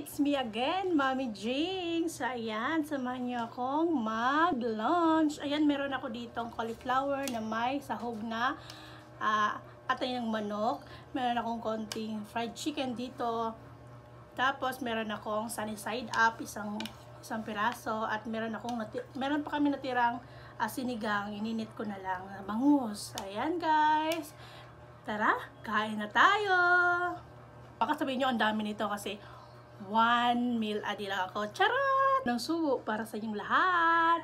It's me again, Mommy Jinx. Ayan, samahan niyo akong mag-lunch. Ayan, meron ako ditong cauliflower na may sahog na atay ng manok. Meron akong konting fried chicken dito. Tapos, meron akong sunny side up, isang piraso. At meron pa kami natirang sinigang. Ininit ko na lang. Bangus. Ayan, guys. Tara, kain na tayo. Baka sabihin nyo, ang dami nito kasi one meal a day lang ako. Charot! Ng subo para sa inyong lahat.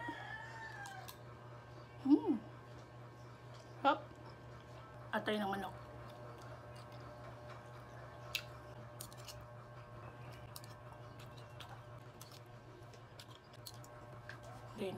Hop. Atay ng manok. Din.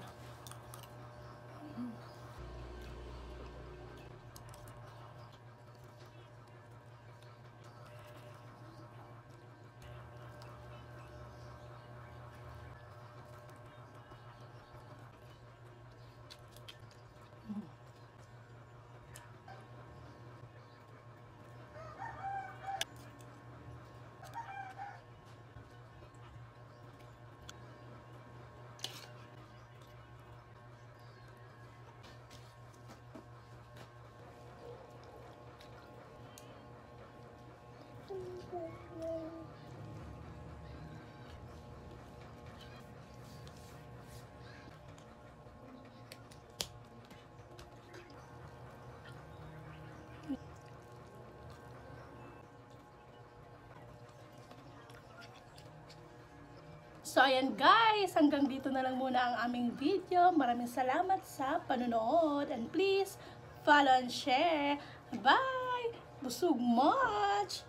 So, ayan guys, hanggang dito na lang muna ang aming video. Maraming salamat sa panonood. And please, follow and share. Bye! Busog much!